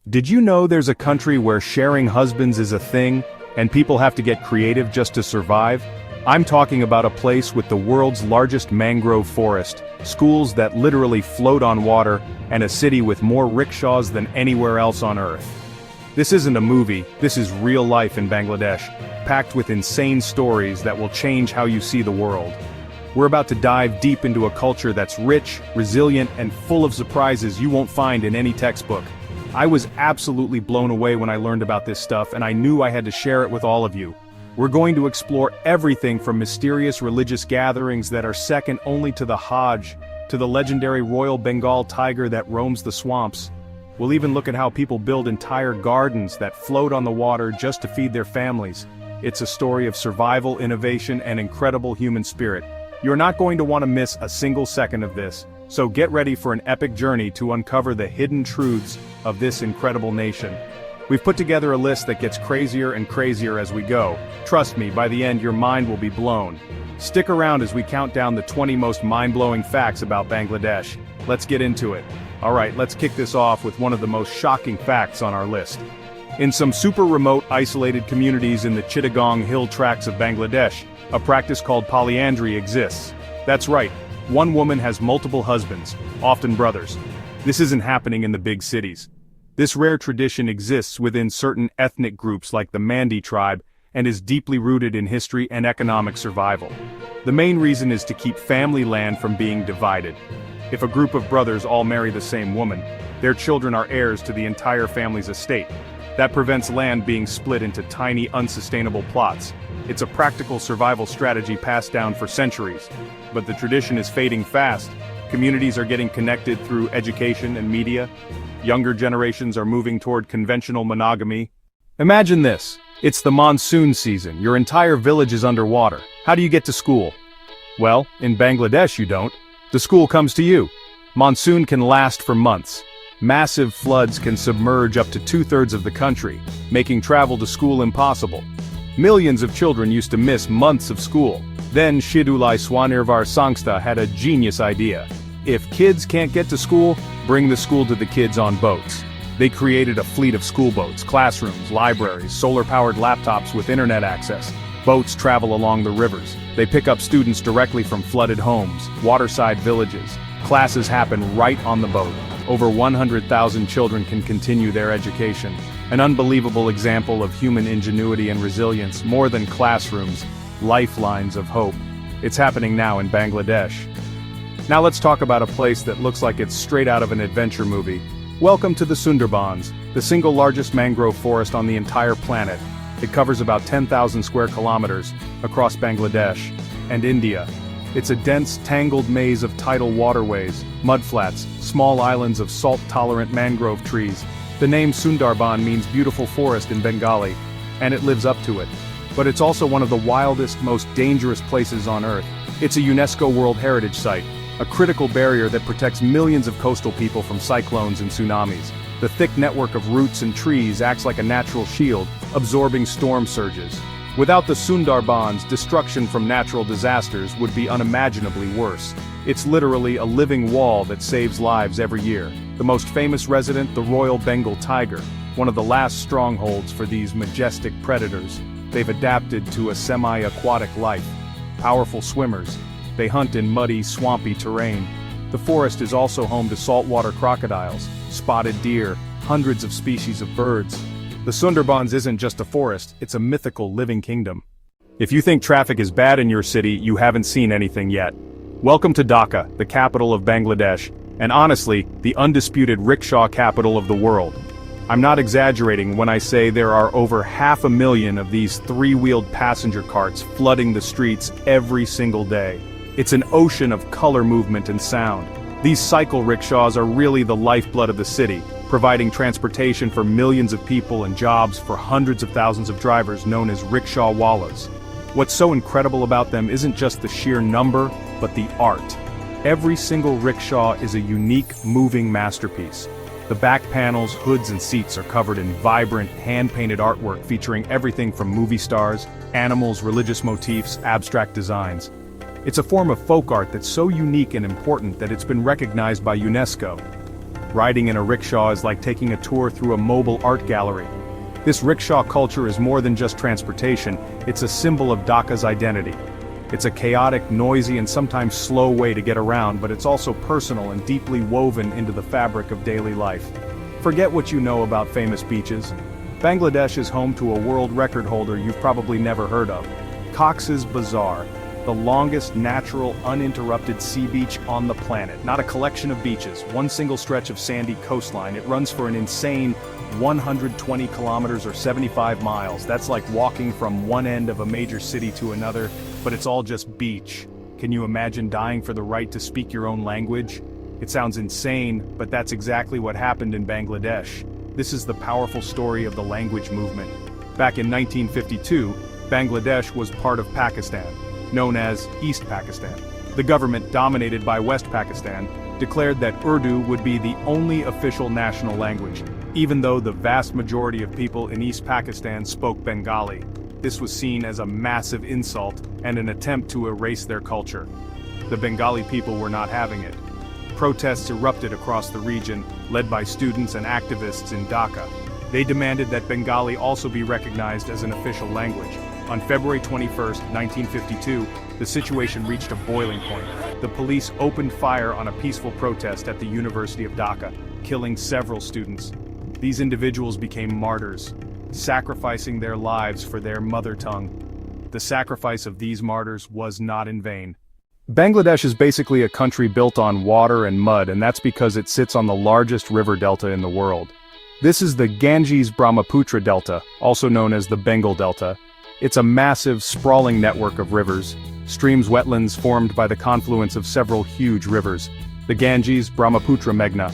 Did you know there's a country where sharing husbands is a thing, and people have to get creative just to survive? I'm talking about a place with the world's largest mangrove forest, schools that literally float on water, and a city with more rickshaws than anywhere else on Earth. This isn't a movie, this is real life in Bangladesh, packed with insane stories that will change how you see the world. We're about to dive deep into a culture that's rich, resilient, and full of surprises you won't find in any textbook. I was absolutely blown away when I learned about this stuff, and I knew I had to share it with all of you. We're going to explore everything from mysterious religious gatherings that are second only to the Hajj, to the legendary Royal Bengal tiger that roams the swamps. We'll even look at how people build entire gardens that float on the water just to feed their families. It's a story of survival, innovation, and incredible human spirit. You're not going to want to miss a single second of this, so get ready for an epic journey to uncover the hidden truths of this incredible nation. We've put together a list that gets crazier and crazier as we go. Trust me, by the end your mind will be blown. Stick around as we count down the 20 most mind-blowing facts about Bangladesh. Let's get into it. Alright, let's kick this off with one of the most shocking facts on our list. In some super remote, isolated communities in the Chittagong hill tracts of Bangladesh, a practice called polyandry exists. That's right, one woman has multiple husbands, often brothers. This isn't happening in the big cities. This rare tradition exists within certain ethnic groups like the Mandi tribe and is deeply rooted in history and economic survival. The main reason is to keep family land from being divided. If a group of brothers all marry the same woman, their children are heirs to the entire family's estate. That prevents land being split into tiny, unsustainable plots. It's a practical survival strategy passed down for centuries. But the tradition is fading fast. Communities are getting connected through education and media. Younger generations are moving toward conventional monogamy. Imagine this. It's the monsoon season. Your entire village is underwater. How do you get to school? Well, in Bangladesh you don't. The school comes to you. Monsoon can last for months. Massive floods can submerge up to 2/3 of the country, making travel to school impossible. Millions of children used to miss months of school. Then Shidulai Swanirvar Sangsta had a genius idea. If kids can't get to school, bring the school to the kids on boats. They created a fleet of school boats, classrooms, libraries, solar-powered laptops with internet access. Boats travel along the rivers. They pick up students directly from flooded homes, waterside villages. Classes happen right on the boat. Over 100,000 children can continue their education. An unbelievable example of human ingenuity and resilience, more than classrooms, lifelines of hope. It's happening now in Bangladesh. Now let's talk about a place that looks like it's straight out of an adventure movie. Welcome to the Sundarbans, the single largest mangrove forest on the entire planet. It covers about 10,000 square kilometers across Bangladesh and India. It's a dense, tangled maze of tidal waterways, mudflats, small islands of salt-tolerant mangrove trees. The name Sundarban means beautiful forest in Bengali, and it lives up to it. But it's also one of the wildest, most dangerous places on Earth. It's a UNESCO World Heritage Site, a critical barrier that protects millions of coastal people from cyclones and tsunamis. The thick network of roots and trees acts like a natural shield, absorbing storm surges. Without the Sundarbans, destruction from natural disasters would be unimaginably worse. It's literally a living wall that saves lives every year. The most famous resident, the Royal Bengal tiger, one of the last strongholds for these majestic predators. They've adapted to a semi-aquatic life. Powerful swimmers. They hunt in muddy, swampy terrain. The forest is also home to saltwater crocodiles, spotted deer, hundreds of species of birds. The Sundarbans isn't just a forest, it's a mythical living kingdom. If you think traffic is bad in your city, you haven't seen anything yet. Welcome to Dhaka, the capital of Bangladesh, and honestly, the undisputed rickshaw capital of the world. I'm not exaggerating when I say there are over 500,000 of these three-wheeled passenger carts flooding the streets every single day. It's an ocean of color, movement, and sound. These cycle rickshaws are really the lifeblood of the city, providing transportation for millions of people and jobs for hundreds of thousands of drivers known as rickshaw wallas. What's so incredible about them isn't just the sheer number, but the art. Every single rickshaw is a unique, moving masterpiece. The back panels, hoods, and seats are covered in vibrant, hand-painted artwork featuring everything from movie stars, animals, religious motifs, abstract designs. It's a form of folk art that's so unique and important that it's been recognized by UNESCO. Riding in a rickshaw is like taking a tour through a mobile art gallery. This rickshaw culture is more than just transportation, it's a symbol of Dhaka's identity. It's a chaotic, noisy, and sometimes slow way to get around, but it's also personal and deeply woven into the fabric of daily life. Forget what you know about famous beaches. Bangladesh is home to a world record holder you've probably never heard of. Cox's Bazar, the longest natural, uninterrupted sea beach on the planet. Not a collection of beaches, one single stretch of sandy coastline. It runs for an insane 120 kilometers or 75 miles. That's like walking from one end of a major city to another, but it's all just beach. Can you imagine dying for the right to speak your own language? It sounds insane, but that's exactly what happened in Bangladesh. This is the powerful story of the language movement. Back in 1952, Bangladesh was part of Pakistan, known as East Pakistan. The government, dominated by West Pakistan, declared that Urdu would be the only official national language, even though the vast majority of people in East Pakistan spoke Bengali. This was seen as a massive insult and an attempt to erase their culture. The Bengali people were not having it. Protests erupted across the region, led by students and activists in Dhaka. They demanded that Bengali also be recognized as an official language. On February 21, 1952, the situation reached a boiling point. The police opened fire on a peaceful protest at the University of Dhaka, killing several students. These individuals became martyrs, sacrificing their lives for their mother tongue. The sacrifice of these martyrs was not in vain. Bangladesh is basically a country built on water and mud, and that's because it sits on the largest river delta in the world. This is the Ganges-Brahmaputra Delta, also known as the Bengal Delta. It's a massive, sprawling network of rivers, streams, wetlands formed by the confluence of several huge rivers, the Ganges, Brahmaputra, Meghna.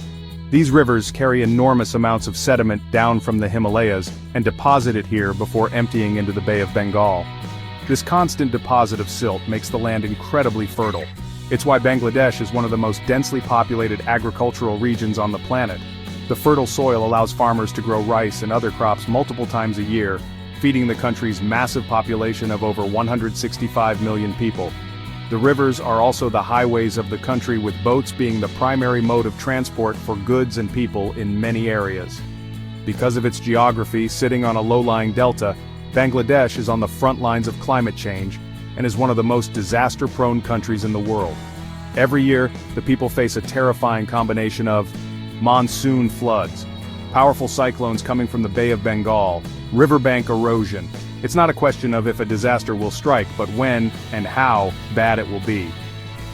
These rivers carry enormous amounts of sediment down from the Himalayas and deposit it here before emptying into the Bay of Bengal. This constant deposit of silt makes the land incredibly fertile. It's why Bangladesh is one of the most densely populated agricultural regions on the planet. The fertile soil allows farmers to grow rice and other crops multiple times a year, feeding the country's massive population of over 165 million people. The rivers are also the highways of the country, with boats being the primary mode of transport for goods and people in many areas. Because of its geography, sitting on a low-lying delta, Bangladesh is on the front lines of climate change and is one of the most disaster-prone countries in the world. Every year, the people face a terrifying combination of monsoon floods, powerful cyclones coming from the Bay of Bengal, riverbank erosion. It's not a question of if a disaster will strike, but when and how bad it will be.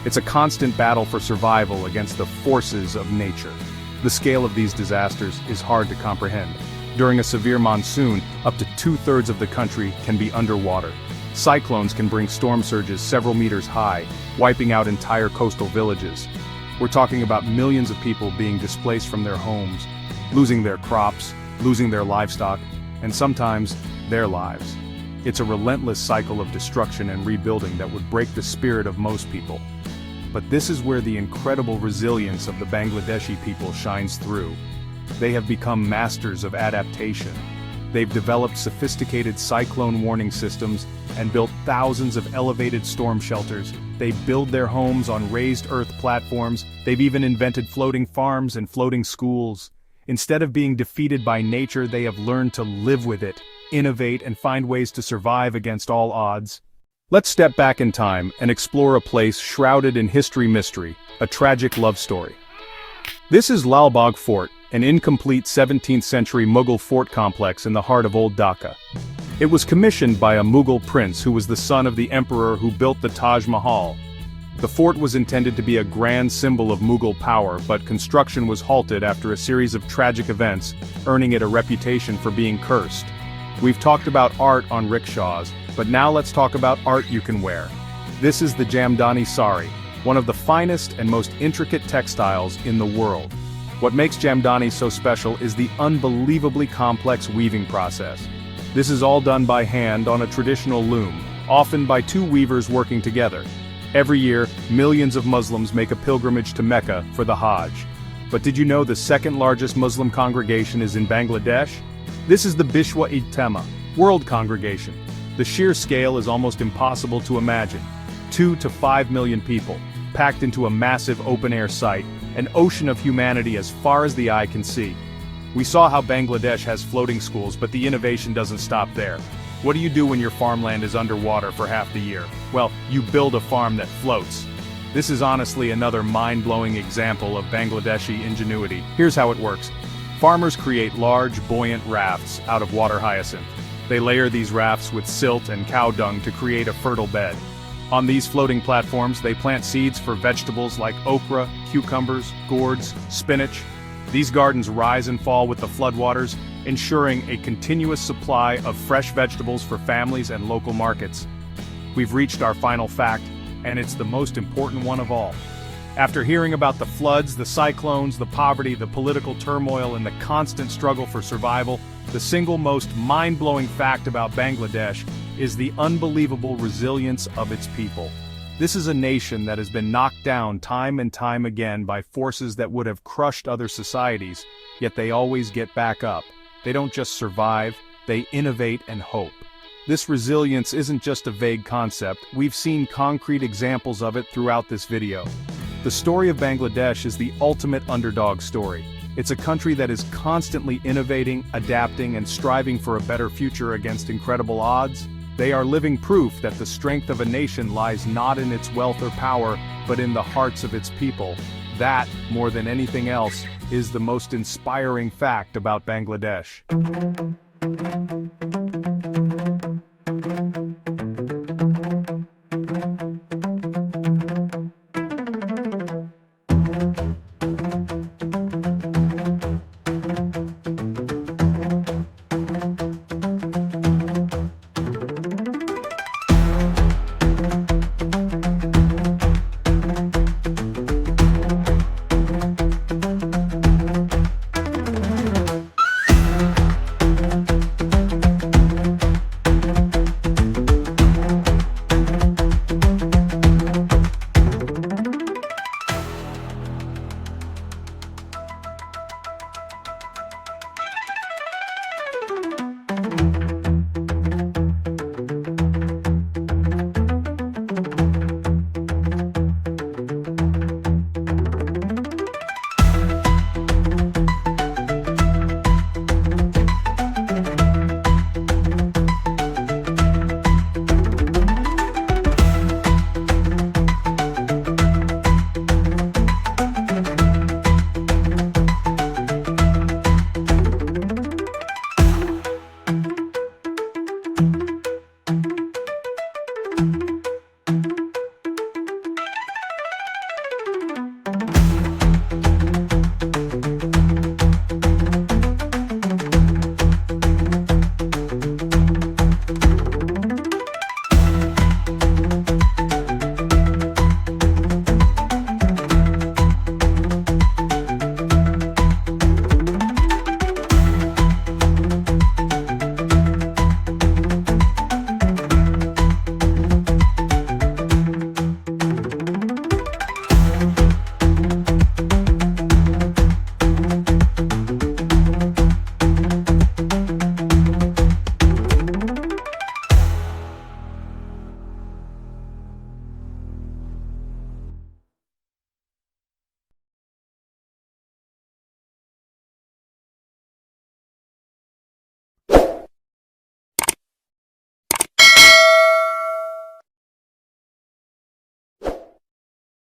It's a constant battle for survival against the forces of nature. The scale of these disasters is hard to comprehend. During a severe monsoon, up to 2/3 of the country can be underwater. Cyclones can bring storm surges several meters high, wiping out entire coastal villages. We're talking about millions of people being displaced from their homes, losing their crops, losing their livestock, and sometimes their lives. It's a relentless cycle of destruction and rebuilding that would break the spirit of most people. But this is where the incredible resilience of the Bangladeshi people shines through. They have become masters of adaptation. They've developed sophisticated cyclone warning systems and built thousands of elevated storm shelters. They build their homes on raised earth platforms. They've even invented floating farms and floating schools. Instead of being defeated by nature, they have learned to live with it, innovate, and find ways to survive against all odds. Let's step back in time and explore a place shrouded in history mystery, a tragic love story. This is Lal Bagh Fort, an incomplete 17th century Mughal fort complex in the heart of Old Dhaka. It was commissioned by a Mughal prince who was the son of the emperor who built the Taj Mahal. The fort was intended to be a grand symbol of Mughal power, but construction was halted after a series of tragic events, earning it a reputation for being cursed. We've talked about art on rickshaws, but now let's talk about art you can wear. This is the Jamdani sari, one of the finest and most intricate textiles in the world. What makes Jamdani so special is the unbelievably complex weaving process. This is all done by hand on a traditional loom, often by two weavers working together. Every year, millions of Muslims make a pilgrimage to Mecca for the Hajj. But did you know the second largest Muslim congregation is in Bangladesh? This is the Bishwa Ijtema World Congregation. The sheer scale is almost impossible to imagine. 2 to 5 million people. packed into a massive open-air site, an ocean of humanity as far as the eye can see. We saw how Bangladesh has floating schools, but the innovation doesn't stop there. What do you do when your farmland is underwater for half the year? Well, you build a farm that floats. This is honestly another mind-blowing example of Bangladeshi ingenuity. Here's how it works. Farmers create large, buoyant rafts out of water hyacinth. They layer these rafts with silt and cow dung to create a fertile bed. On these floating platforms, they plant seeds for vegetables like okra, cucumbers, gourds, spinach. These gardens rise and fall with the floodwaters, ensuring a continuous supply of fresh vegetables for families and local markets. We've reached our final fact, and it's the most important one of all. After hearing about the floods, the cyclones, the poverty, the political turmoil, and the constant struggle for survival, the single most mind-blowing fact about Bangladesh is the unbelievable resilience of its people. This is a nation that has been knocked down time and time again by forces that would have crushed other societies, yet they always get back up. They don't just survive, they innovate and hope. This resilience isn't just a vague concept, we've seen concrete examples of it throughout this video. The story of Bangladesh is the ultimate underdog story. It's a country that is constantly innovating, adapting, and striving for a better future against incredible odds. They are living proof that the strength of a nation lies not in its wealth or power, but in the hearts of its people. That, more than anything else, is the most inspiring fact about Bangladesh.